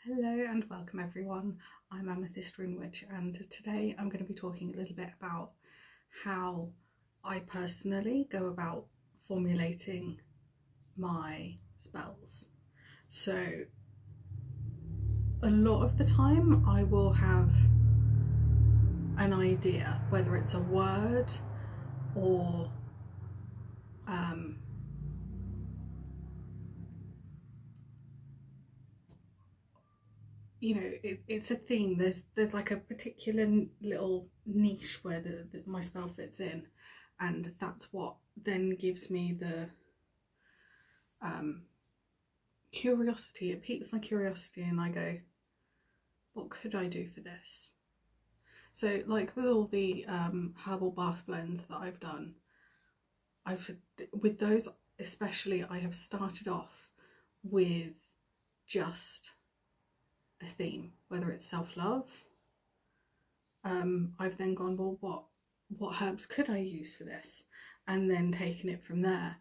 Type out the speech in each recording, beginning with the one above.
Hello and welcome everyone. I'm Amethyst Rune Witch, and today I'm going to be talking a little bit about how I personally go about formulating my spells. So a lot of the time I will have an idea, whether it's a word or you know, it's a theme. There's like a particular little niche where my spell fits in, and that's what then gives me the curiosity. It piques my curiosity, and I go, what could I do for this? So like with all the herbal bath blends that I've done, with those especially, I have started off with just a theme, whether it's self-love. I've then gone, well, what herbs could I use for this, and then taken it from there,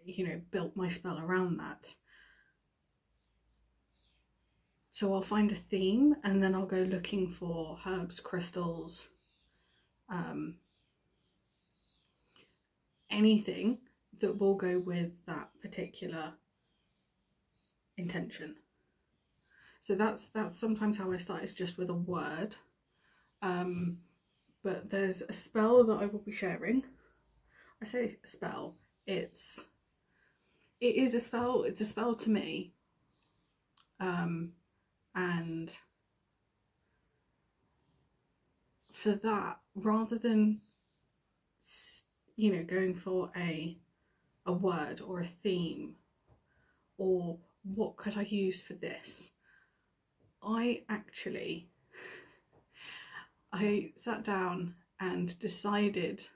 you know, built my spell around that. So I'll find a theme and then I'll go looking for herbs, crystals, anything that will go with that particular intention. So that's sometimes how I start, is just with a word. But there's a spell that I will be sharing. I say spell, it is a spell, it's a spell to me. And for that, rather than, you know, going for a word or a theme, or what could I use for this, I sat down and decided,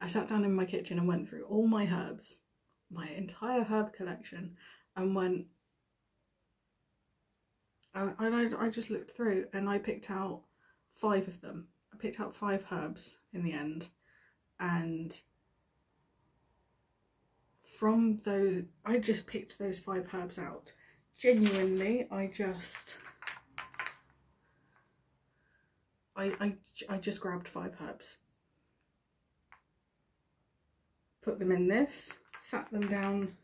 I sat down in my kitchen and went through all my herbs, my entire herb collection, and went, I just looked through and I picked out 5 of them. I picked out 5 herbs in the end, and from those, I just picked those 5 herbs out. Genuinely, I just grabbed 5 herbs, put them in this, sat them down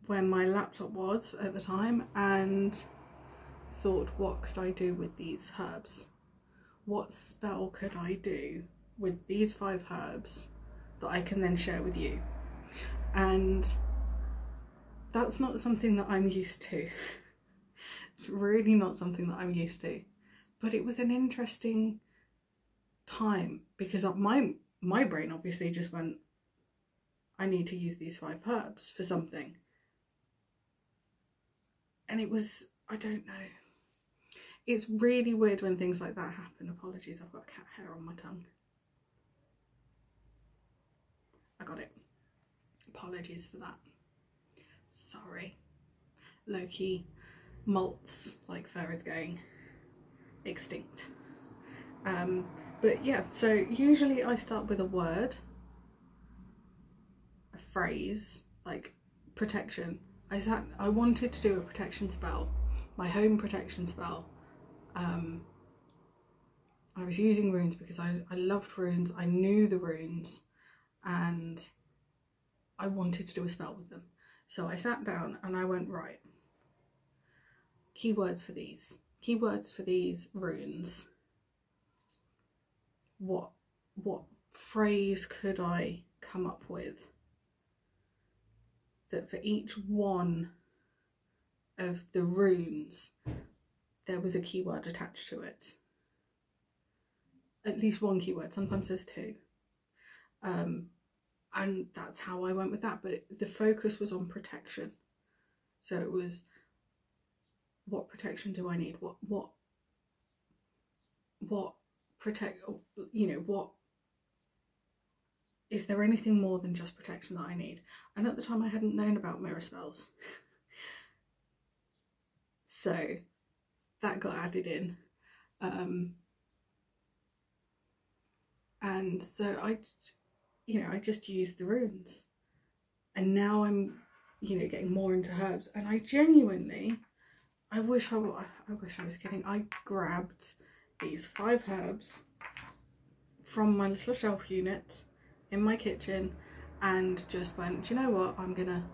where my laptop was at the time, and thought, what could I do with these herbs? What spell could I do with these 5 herbs that I can then share with you? And that's not something that I'm used to. It's really not something that I'm used to. But it was an interesting time, because my brain obviously just went, I need to use these 5 herbs for something. And it was, I don't know. It's really weird when things like that happen. Apologies, I've got cat hair on my tongue. I got it. Apologies for that. Sorry. Low-key malts like fur is going extinct. But yeah, so usually I start with a word, a phrase, like protection. I wanted to do a protection spell, my home protection spell. I was using runes because I loved runes, I knew the runes, and I wanted to do a spell with them. So I sat down and I went, right, keywords for these runes. What phrase could I come up with that for each one of the runes there was a keyword attached to it? At least one keyword, sometimes there's 2. And that's how I went with that, but the focus was on protection. So it was, what protection do I need? What protect, you know, what, is there anything more than just protection that I need? And at the time I hadn't known about mirror spells. So that got added in. And so I just used the runes, and now I'm you know, getting more into herbs. And I genuinely, I wish I was kidding. I grabbed these 5 herbs from my little shelf unit in my kitchen and just went, do you know what, I'm gonna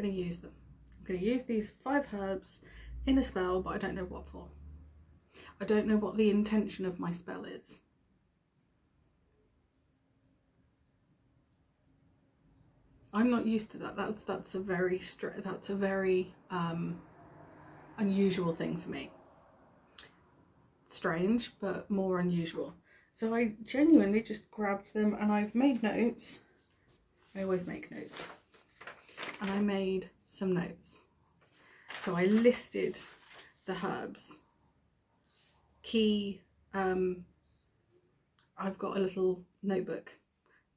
use them. I'm gonna use these 5 herbs in a spell, but I don't know what for. I don't know what the intention of my spell is. I'm not used to that. That's a very unusual thing for me. Strange, but more unusual. So I genuinely just grabbed them, and I've made notes. I always make notes. And I made some notes. So I listed the herbs. I've got a little notebook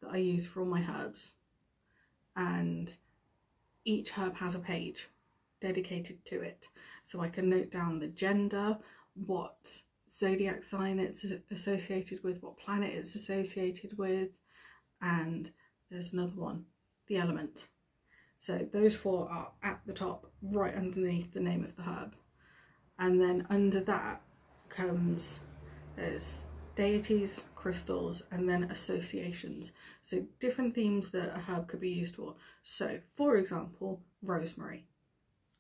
that I use for all my herbs, and each herb has a page dedicated to it. So I can note down the gender, what zodiac sign it's associated with, what planet it's associated with, and there's another one, the element. So those 4 are at the top, right underneath the name of the herb. And then under that there's deities, crystals, and then associations. So different themes that a herb could be used for. So for example, rosemary.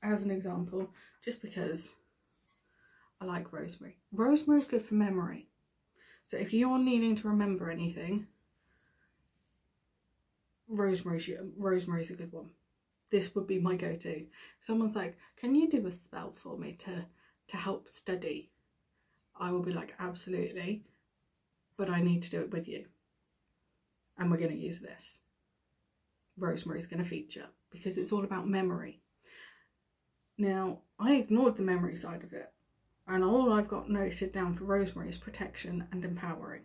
As an example, just because I like rosemary. Rosemary is good for memory. So if you're needing to remember anything, rosemary's a good one. This would be my go-to. Someone's like, can you do a spell for me to help study? I will be like, absolutely, but I need to do it with you. And we're going to use this. Rosemary is going to feature because it's all about memory. Now, I ignored the memory side of it, and all I've got noted down for rosemary is protection and empowering.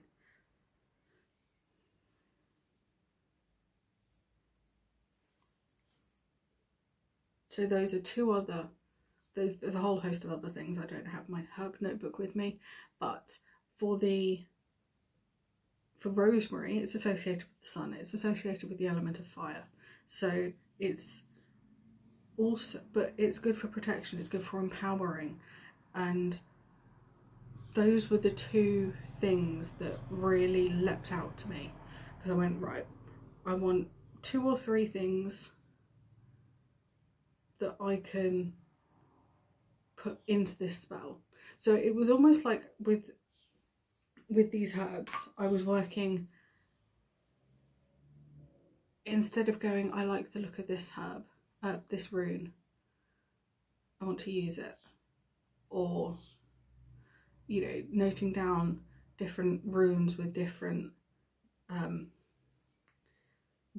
So those are 2 other, there's a whole host of other things. I don't have my herb notebook with me, but for rosemary, it's associated with the sun, it's associated with the element of fire. So it's also, but it's good for protection, it's good for empowering. And those were the 2 things that really leapt out to me, because I went, right, I want 2 or 3 things that I can put into this spell. So it was almost like with these herbs, I was working, instead of going, I like the look of this herb, this rune, I want to use it, or, you know, noting down different runes with different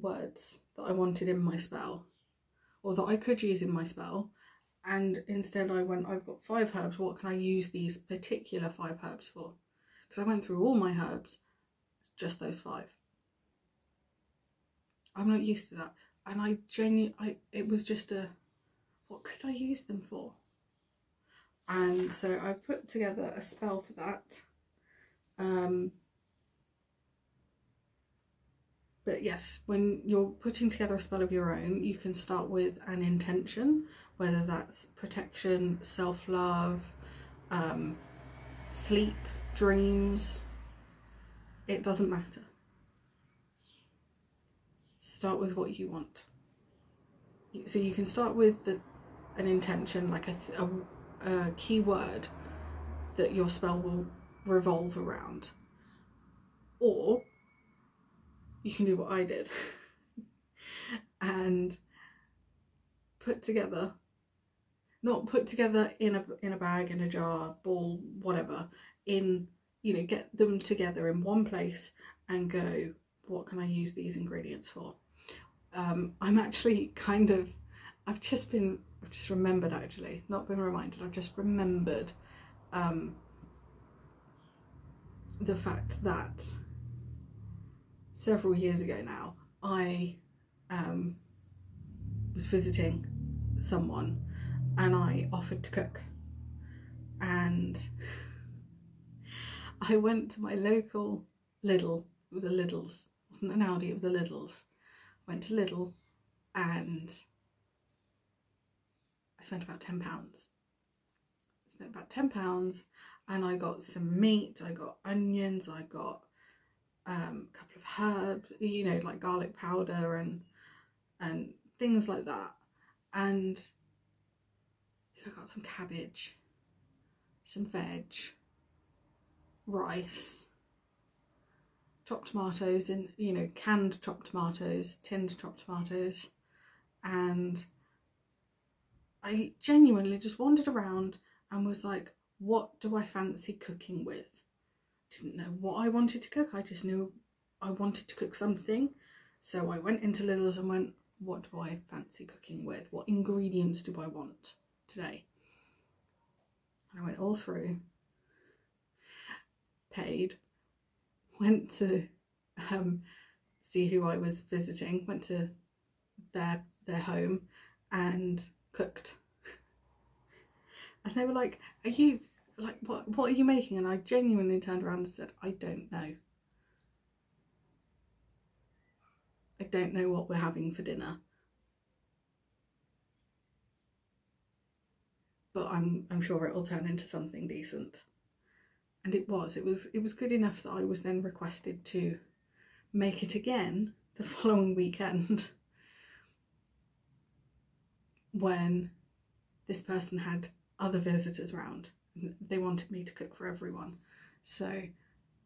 words that I wanted in my spell, or that I could use in my spell. And instead I went, I've got 5 herbs, what can I use these particular 5 herbs for? Because I went through all my herbs, just those 5. I'm not used to that. And it was just what could I use them for? And so I put together a spell for that. But yes, when you're putting together a spell of your own, you can start with an intention, whether that's protection, self-love, sleep, dreams, it doesn't matter. Start with what you want. So you can start with an intention, like a key word that your spell will revolve around. Or you can do what I did and not put together in a bag, in a jar, ball, whatever, get them together in one place and go, what can I use these ingredients for? I'm actually I've just remembered, actually, not been reminded, I've just remembered the fact that several years ago now, I was visiting someone and I offered to cook, and I went to my local Lidl. It was a Lidl's, it wasn't an Aldi, it was a Lidl's. Went to Lidl and spent about £10. I spent about £10 and I got some meat, I got onions, I got a couple of herbs, you know, like garlic powder and things like that. And I think I got some cabbage, some veg, rice, chopped tomatoes, and, you know, canned chopped tomatoes, tinned chopped tomatoes. And I genuinely just wandered around and was like, what do I fancy cooking with? Didn't know what I wanted to cook. I just knew I wanted to cook something. So I went into Lidl's and went, what do I fancy cooking with? What ingredients do I want today? And I went all through, paid, went to see who I was visiting, went to their home and cooked. And they were like, are you, like, what are you making? And I genuinely turned around and said, I don't know. I don't know what we're having for dinner. But I'm sure it'll turn into something decent. And it was good enough that I was then requested to make it again the following weekend when this person had other visitors round. They wanted me to cook for everyone. So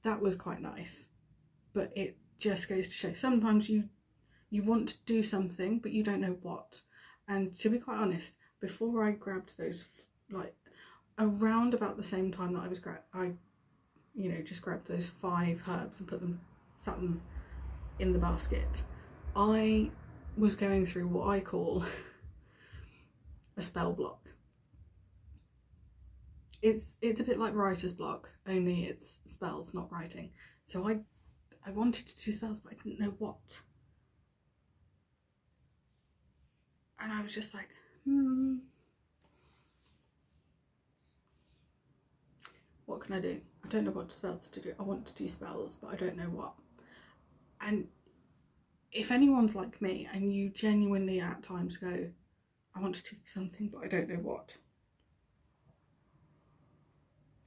that was quite nice. But it just goes to show, sometimes you want to do something, but you don't know what. And to be quite honest, before I grabbed those, like around about the same time that I just grabbed those 5 herbs and sat them in the basket, I was going through what I call a spell block. It's a bit like writer's block, only it's spells, not writing. So I wanted to do spells, but I didn't know what. And I was just like, what can I do? I don't know what spells to do. I want to do spells, but I don't know what. And if anyone's like me and you genuinely at times go, I want to do something, but I don't know what.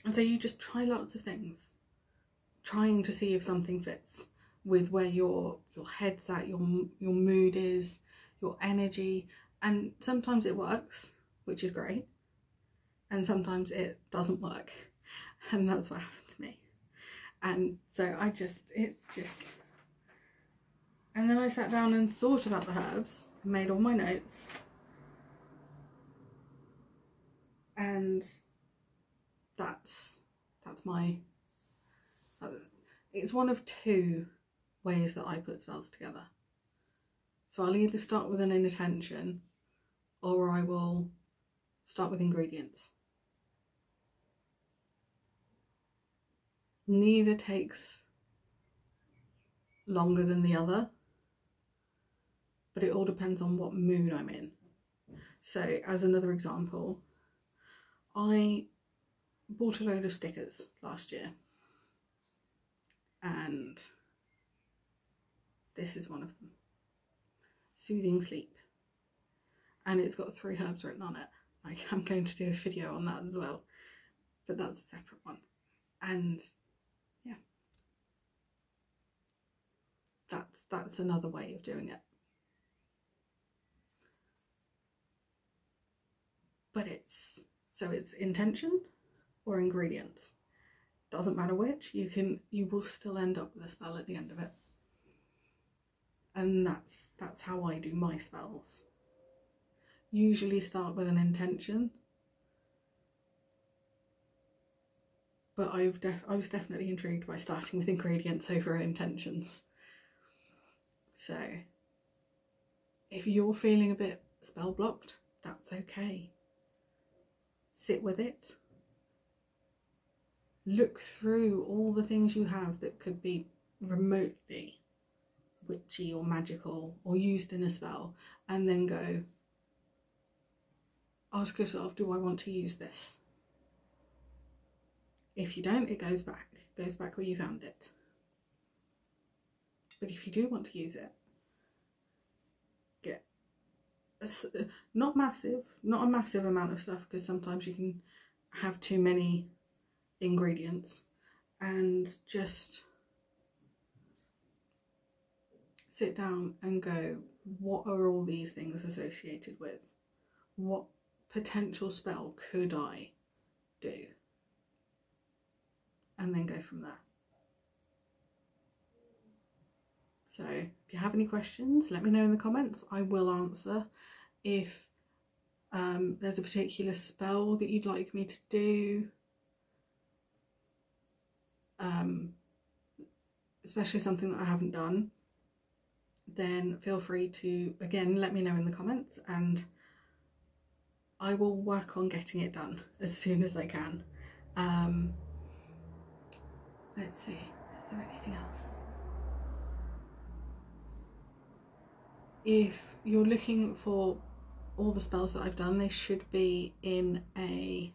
And so you just try lots of things, trying to see if something fits with where your head's at, your mood is, your energy. And sometimes it works, which is great. And sometimes it doesn't work. And that's what happened to me. And so and then I sat down and thought about the herbs and made all my notes. And it's one of 2 ways that I put spells together. So I'll either start with an intention or I will start with ingredients. Neither takes longer than the other, but it all depends on what mood I'm in. So as another example, I bought a load of stickers last year, and this is one of them. Soothing Sleep. And it's got 3 herbs written on it. I'm going to do a video on that as well, but that's a separate one. And yeah, that's another way of doing it. But it's intention or ingredients. Doesn't matter which, you will still end up with a spell at the end of it. And that's how I do my spells. Usually start with an intention, but I was definitely intrigued by starting with ingredients over intentions. So if you're feeling a bit spell blocked, that's okay. Sit with it. Look through all the things you have that could be remotely witchy or magical or used in a spell, and then go, ask yourself, do I want to use this? If you don't, it goes back where you found it. But if you do want to use it, not massive, not a massive amount of stuff, because sometimes you can have too many ingredients, and just sit down and go, what are all these things associated with? What potential spell could I do? And then go from there. So if you have any questions, let me know in the comments. I will answer. If there's a particular spell that you'd like me to do, especially something that I haven't done, then feel free to, again, let me know in the comments, and I will work on getting it done as soon as I can. Let's see, is there anything else? If you're looking for all the spells that I've done, they should be in a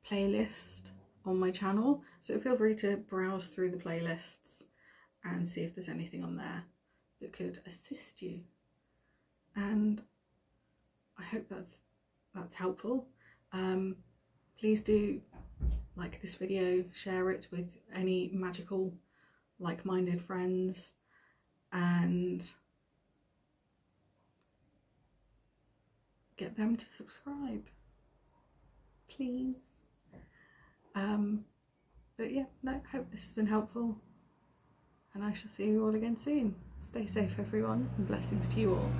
playlist on my channel, so feel free to browse through the playlists and see if there's anything on there that could assist you. And I hope that's helpful. Please do like this video, share it with any magical like-minded friends, and get them to subscribe, please. But yeah, no, hope this has been helpful, and I shall see you all again soon. Stay safe everyone, and blessings to you all.